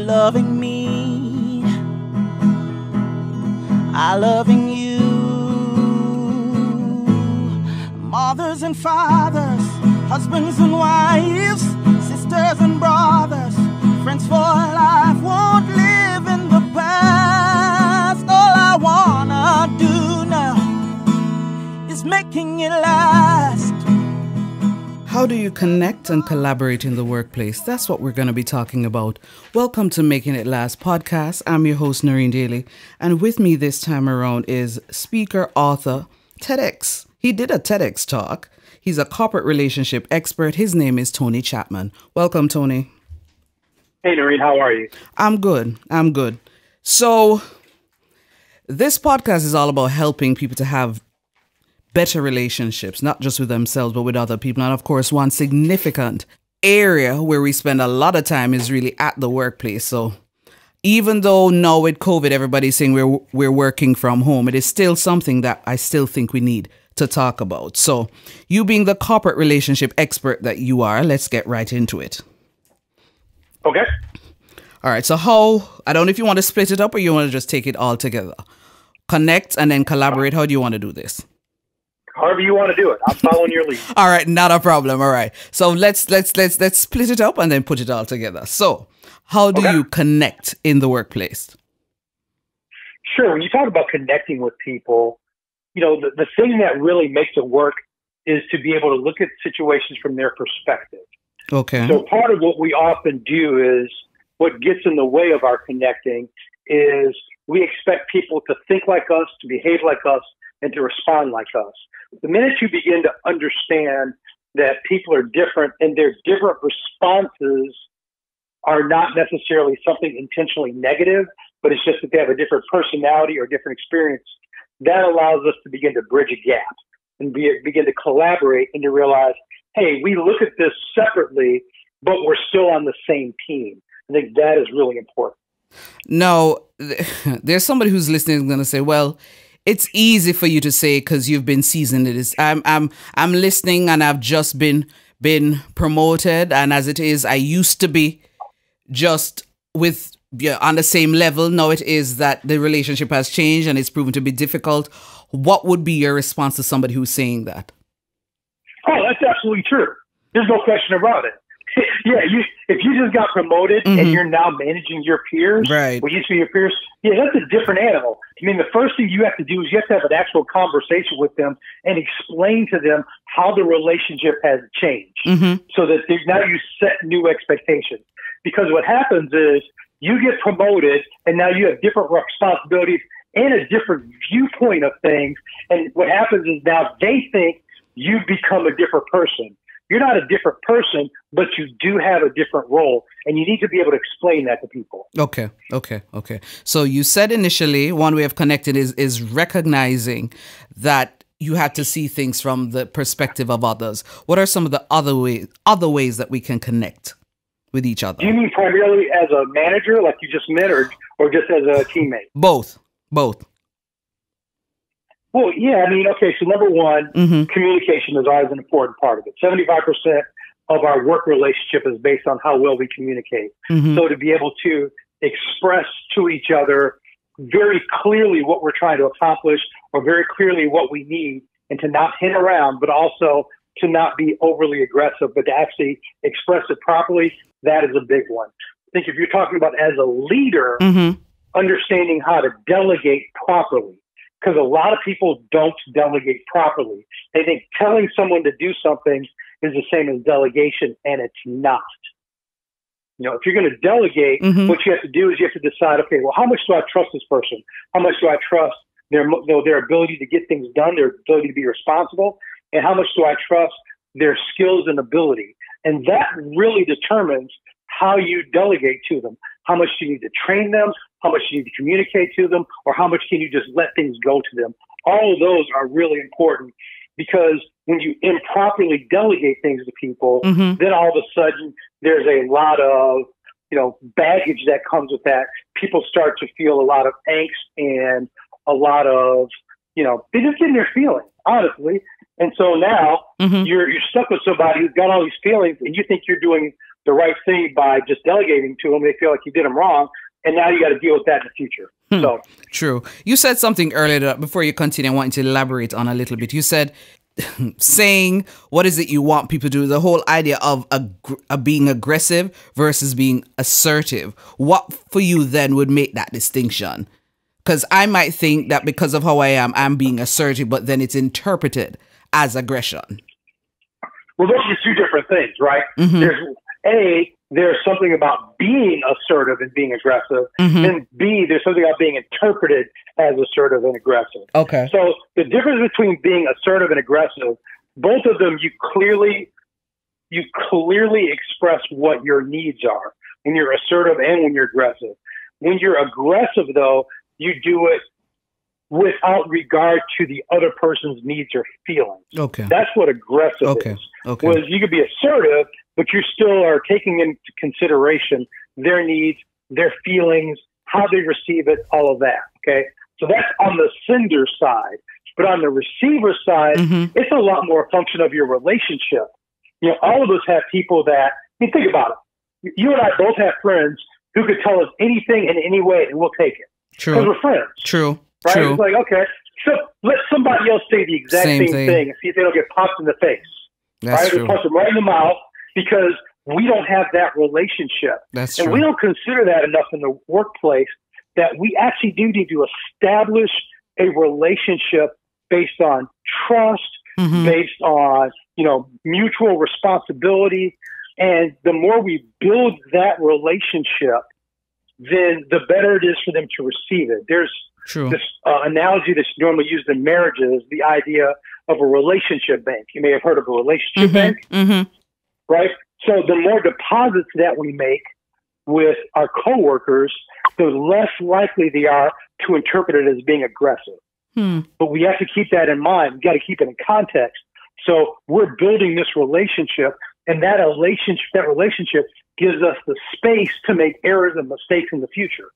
loving me, I loving you. Mothers and fathers, husbands and wives, sisters and brothers, friends for life, won't live in the past. All I wanna do now is making it last. How do you connect and collaborate in the workplace? That's what we're going to be talking about. Welcome to Making It Last podcast. I'm your host, Noreen Daly. And with me this time around is speaker, author, TEDx. He did a TEDx talk. He's a corporate relationship expert. His name is Tony Chatman. Welcome, Tony. Hey, Noreen, how are you? I'm good. So this podcast is all about helping people to have better relationships, not just with themselves, but with other people. And of course, one significant area where we spend a lot of time is really at the workplace. So even though now with COVID, everybody's saying we're working from home, it is still something that I still think we need to talk about. So you being the corporate relationship expert that you are, let's get right into it. Okay. All right. So I don't know if you want to split it up or you want to just take it all together. Connect and then collaborate. How do you want to do this? However you want to do it. I'm following your lead. All right, not a problem. All right. So let's split it up and then put it all together. So how do you connect in the workplace? Sure. When you talk about connecting with people, you know, the thing that really makes it work is to be able to look at situations from their perspective. Okay. So part of what we often do is what gets in the way of our connecting is we expect people to think like us, to behave like us, and to respond like us. The minute you begin to understand that people are different and their different responses are not necessarily something intentionally negative, but it's just that they have a different personality or different experience, that allows us to begin to bridge a gap and begin to collaborate and to realize, hey, we look at this separately, but we're still on the same team. I think that is really important. Now, there's somebody who's listening going to say, well, it's easy for you to say because you've been seasoned in this. I'm listening and I've just been promoted, and as it is, I used to be just on the same level. Now it is that the relationship has changed and it's proven to be difficult. What would be your response to somebody who's saying that? Oh, that's absolutely true. There's no question about it. Yeah, if you just got promoted and you're now managing your peers, right? What used to be your peers, yeah, that's a different animal. I mean, the first thing you have to do is you have to have an actual conversation with them and explain to them how the relationship has changed, so that now you set new expectations. Because what happens is you get promoted and now you have different responsibilities and a different viewpoint of things. And what happens is now they think you've become a different person. You're not a different person, but you do have a different role, and you need to be able to explain that to people. Okay. So you said initially one way of connecting is recognizing that you have to see things from the perspective of others. What are some of the other ways that we can connect with each other? Do you mean primarily as a manager, like you just met, or just as a teammate? Both. Well, yeah, I mean, okay, so number one, communication is always an important part of it. 75% of our work relationship is based on how well we communicate. So to be able to express to each other very clearly what we're trying to accomplish or very clearly what we need, and to not hint around, but also to not be overly aggressive, but to actually express it properly, that is a big one. I think if you're talking about as a leader, understanding how to delegate properly. Because a lot of people don't delegate properly. They think telling someone to do something is the same as delegation, and it's not. You know, if you're going to delegate, what you have to do is you have to decide, okay, well, how much do I trust this person? How much do I trust their ability to get things done, their ability to be responsible? And how much do I trust their skills and ability? And that really determines how you delegate to them. How much do you need to train them? How much do you need to communicate to them? Or how much can you just let things go to them? All of those are really important, because when you improperly delegate things to people, then all of a sudden there's a lot of, baggage that comes with that. People start to feel a lot of angst and a lot of, they just get in their feelings. honestly. And so now you're stuck with somebody who's got all these feelings, and you think you're doing the right thing by just delegating to them. They feel like you did them wrong, and now you got to deal with that in the future. So true. You said something earlier that before you continue, I want you to elaborate on a little bit. You said saying what is it you want people to do, the whole idea of being aggressive versus being assertive. What for you then would make that distinction? Because I might think that because of how I am, I'm being assertive, but then it's interpreted as aggression. Well, those are two different things, right? There's something about being assertive and being aggressive, and B, there's something about being interpreted as assertive and aggressive. Okay. So the difference between being assertive and aggressive, both of them, you clearly express what your needs are when you're assertive and when you're aggressive. When you're aggressive, though, you do it without regard to the other person's needs or feelings. Okay. That's what aggressive is. Okay. Whereas you could be assertive, but you still are taking into consideration their needs, their feelings, how they receive it, all of that. Okay. So that's on the sender side. But on the receiver side, it's a lot more a function of your relationship. You know, all of us have people that, I mean, think about it. You and I both have friends who could tell us anything in any way and we'll take it. True. Because we're friends. True. Right? True. It's like, okay, so let somebody else say the exact same thing and see if they don't get popped in the face. That's true. They punch them right in the mouth because we don't have that relationship. That's and true. we don't consider that enough in the workplace, that we actually do need to establish a relationship based on trust, based on, mutual responsibility. And the more we build that relationship, then the better it is for them to receive it. There's this analogy that's normally used in marriages, the idea of a relationship bank. You may have heard of a relationship bank, right? So the more deposits that we make with our coworkers, the less likely they are to interpret it as being aggressive. But we have to keep that in mind. We've got to keep it in context. So we're building this relationship, and that relationship gives us the space to make errors and mistakes in the future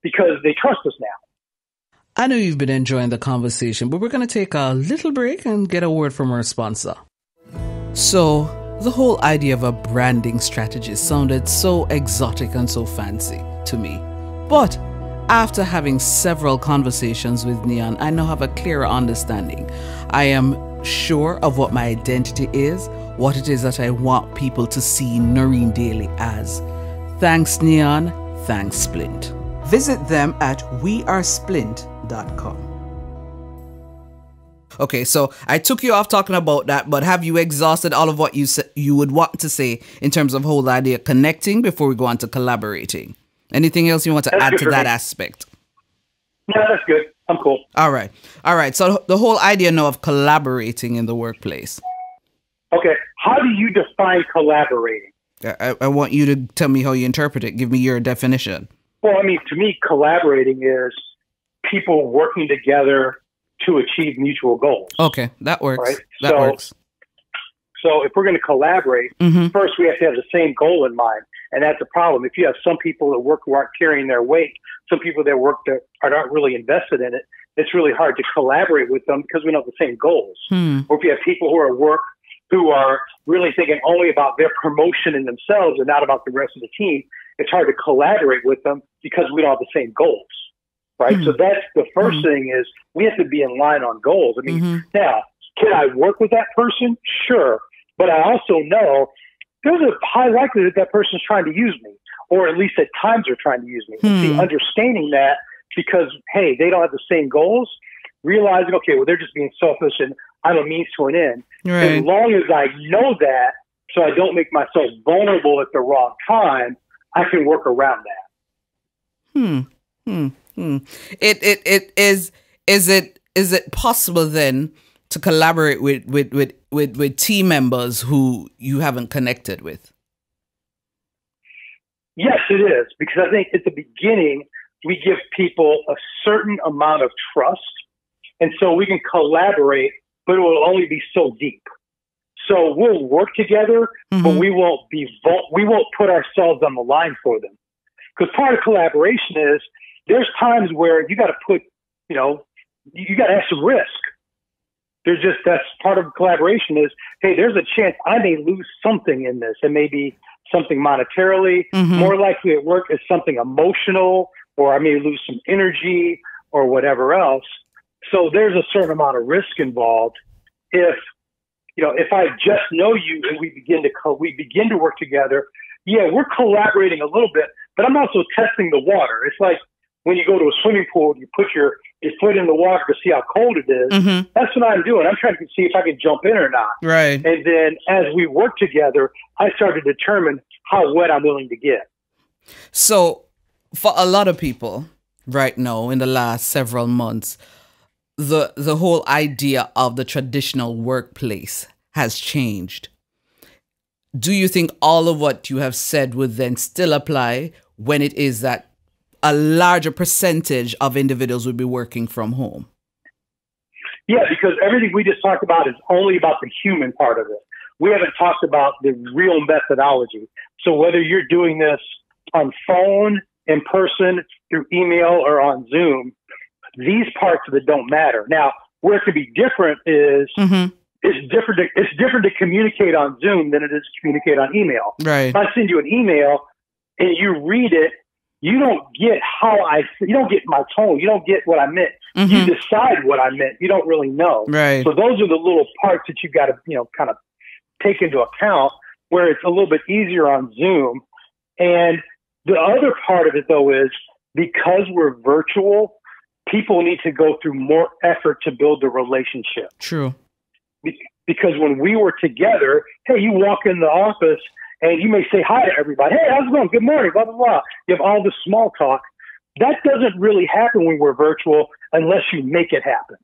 because they trust us now. I know you've been enjoying the conversation, but we're going to take a little break and get a word from our sponsor. So, the whole idea of a branding strategy sounded so exotic and so fancy to me. But after having several conversations with Neon, I now have a clearer understanding. I am sure of what my identity is, what it is that I want people to see Noreen Daly as. Thanks, Neon. Thanks, Splint. Visit them at wearesplint.com. Okay, so I took you off talking about that, but have you exhausted all of what you would want to say in terms of whole idea connecting before we go on to collaborating? Anything else you want to add to that aspect? No, that's good. I'm cool. All right. So the whole idea now of collaborating in the workplace. Okay. How do you define collaborating? I want you to tell me how you interpret it. Give me your definition. Well, I mean, to me, collaborating is people working together to achieve mutual goals. Okay, that works. Right? That works. So if we're going to collaborate, first we have to have the same goal in mind. And that's a problem. If you have some people that work who aren't carrying their weight, some people that work that are not really invested in it, it's really hard to collaborate with them because we don't have the same goals. Or if you have people who are at work who are really thinking only about their promotion in themselves and not about the rest of the team, it's hard to collaborate with them because we don't have the same goals, right? So that's the first thing is we have to be in line on goals. I mean, now, can I work with that person? Sure. But I also know there's a high likelihood that person's trying to use me, or at least at times they're trying to use me. See, understanding that because, hey, they don't have the same goals, realizing, okay, well, they're just being selfish and I'm a means to an end. Right. As long as I know that, so I don't make myself vulnerable at the wrong time, I can work around that. Is it possible then to collaborate with team members who you haven't connected with? Yes, it is, because I think at the beginning we give people a certain amount of trust, and so we can collaborate, but it will only be so deep. So we'll work together, but we won't put ourselves on the line for them. Because part of collaboration is there's times where you got to put, you got to have some risk. that's part of collaboration is, hey, there's a chance I may lose something in this. It may be something monetarily. More likely at work is something emotional, or I may lose some energy or whatever else. So there's a certain amount of risk involved. If I just know you and we begin to work together, yeah, we're collaborating a little bit, but I'm also testing the water. It's like when you go to a swimming pool, you put your foot in the water to see how cold it is. That's what I'm doing. I'm trying to see if I can jump in or not. Right. And then as we work together, I start to determine how wet I'm willing to get. So for a lot of people right now in the last several months, the whole idea of the traditional workplace has changed. Do you think all of what you have said would then still apply when it is that a larger percentage of individuals would be working from home? Yeah, because everything we just talked about is only about the human part of it. We haven't talked about the real methodology. So whether you're doing this on phone, in person, through email, or on Zoom, these parts of it don't matter. Now, where it could be different is it's different to communicate on Zoom than it is to communicate on email. Right. If I send you an email and you read it, you don't get you don't get my tone. You don't get what I meant. You decide what I meant. You don't really know. Right. So those are the little parts that you've got to, kind of take into account, where it's a little bit easier on Zoom. And the other part of it, though, is because we're virtual, people need to go through more effort to build the relationship. True. Because when we were together, hey, you walk in the office and you may say hi to everybody. Hey, how's it going? Good morning, blah, blah, blah. You have all this small talk. That doesn't really happen when we're virtual unless you make it happen.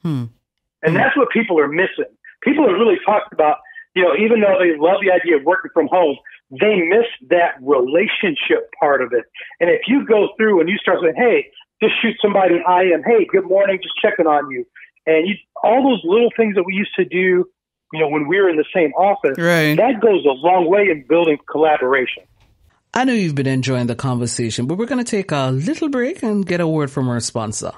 And that's what people are missing. People are really talking about, even though they love the idea of working from home, they miss that relationship part of it. And if you go through and you start saying, hey, just shoot somebody an IM, hey, good morning, just checking on you. And all those little things that we used to do, when we were in the same office, right, that goes a long way in building collaboration. I know you've been enjoying the conversation, but we're going to take a little break and get a word from our sponsor.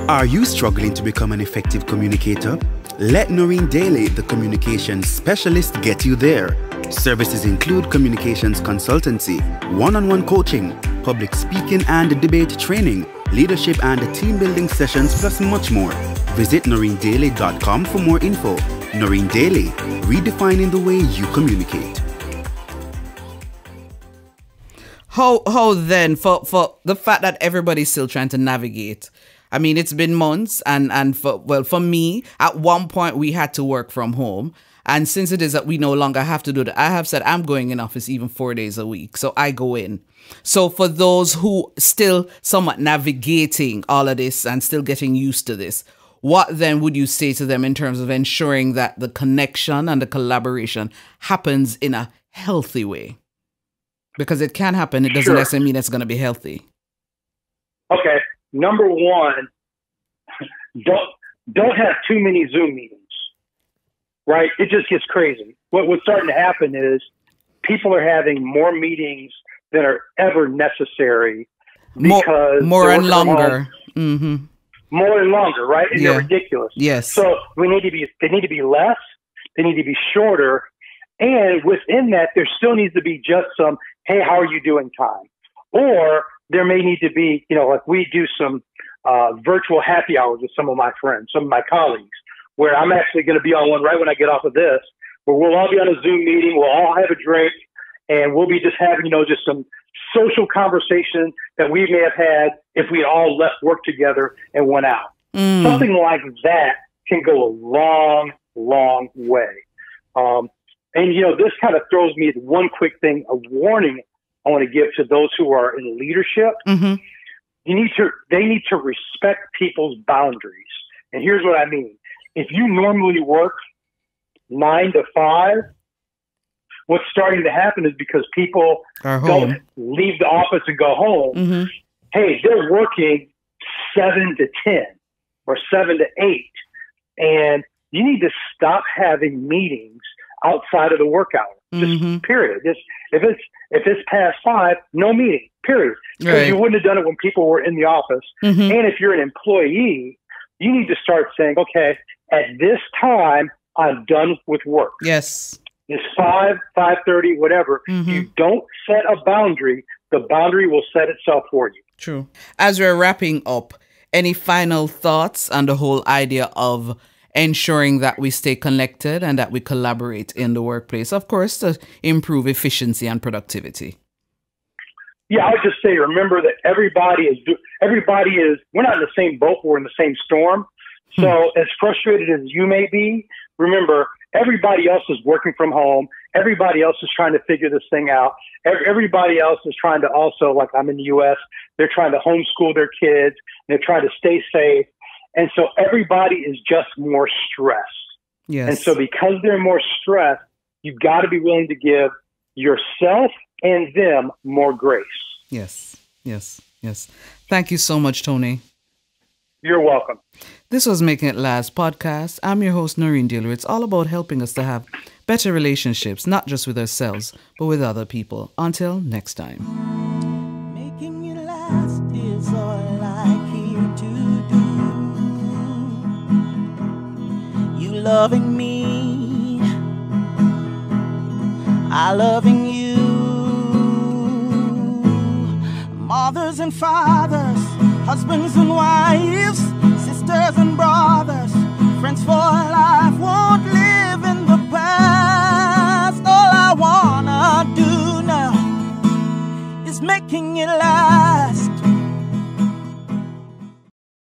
Are you struggling to become an effective communicator? Let Noreen Daly, the communications specialist, get you there. Services include communications consultancy, one-on-one coaching, public speaking and debate training, leadership and team building sessions, plus much more. Visit noreendaly.com for more info. Noreen Daly, redefining the way you communicate. How then, for the fact that everybody's still trying to navigate, I mean, it's been months, and for me, at one point we had to work from home. And since it is that we no longer have to do that, I have said I'm going in office even 4 days a week. So I go in. So for those who still somewhat navigating all of this and still getting used to this, what then would you say to them in terms of ensuring that the connection and the collaboration happens in a healthy way? Because it can happen. It doesn't necessarily mean it's going to be healthy. Okay. Number one, don't have too many Zoom meetings, right? It just gets crazy. What's starting to happen is people are having more meetings than are ever necessary because more and longer. More and longer, right? And they're ridiculous. Yes. So they need to be less. They need to be shorter. And within that, there still needs to be just some, hey, how are you doing time? Or there may need to be, like we do some virtual happy hours with some of my friends, some of my colleagues, where I'm actually going to be on one right when I get off of this, where we'll all be on a Zoom meeting, we'll all have a drink, and we'll be just having, just some social conversation that we may have had if we all left work together and went out. Something like that can go a long, long way. And, this kind of throws me at one quick thing, a warning I want to give to those who are in leadership. They need to respect people's boundaries. And here's what I mean. If you normally work 9 to 5, what's starting to happen is because people don't leave the office and go home. Hey, they're working 7 to 10 or 7 to 8. And you need to stop having meetings outside of the work hour. Just period. If it's past 5, no meeting, period. Because you wouldn't have done it when people were in the office. And if you're an employee, you need to start saying, okay, at this time, I'm done with work. Yes. It's 5:30, whatever. You don't set a boundary, the boundary will set itself for you. True. As we're wrapping up, any final thoughts on the whole idea of ensuring that we stay connected and that we collaborate in the workplace, of course, to improve efficiency and productivity? Yeah, I would just say, remember that we're not in the same boat, we're in the same storm. So as frustrated as you may be, remember, everybody else is working from home. Everybody else is trying to figure this thing out. Everybody else is trying to also, like I'm in the U.S., they're trying to homeschool their kids. They're trying to stay safe. And so everybody is just more stressed. Yes. And so because they're more stressed, you've got to be willing to give yourself and them more grace. Yes, yes, yes. Thank you so much, Tony. You're welcome. This was Making It Last podcast. I'm your host, Noreen Dealer. It's all about helping us to have better relationships, not just with ourselves, but with other people. Until next time. Making it last is all I care to do. You loving me, I loving you. Mothers and fathers, husbands and wives, sisters and brothers, friends for life, won't live in the past. All I wanna do now is making it last.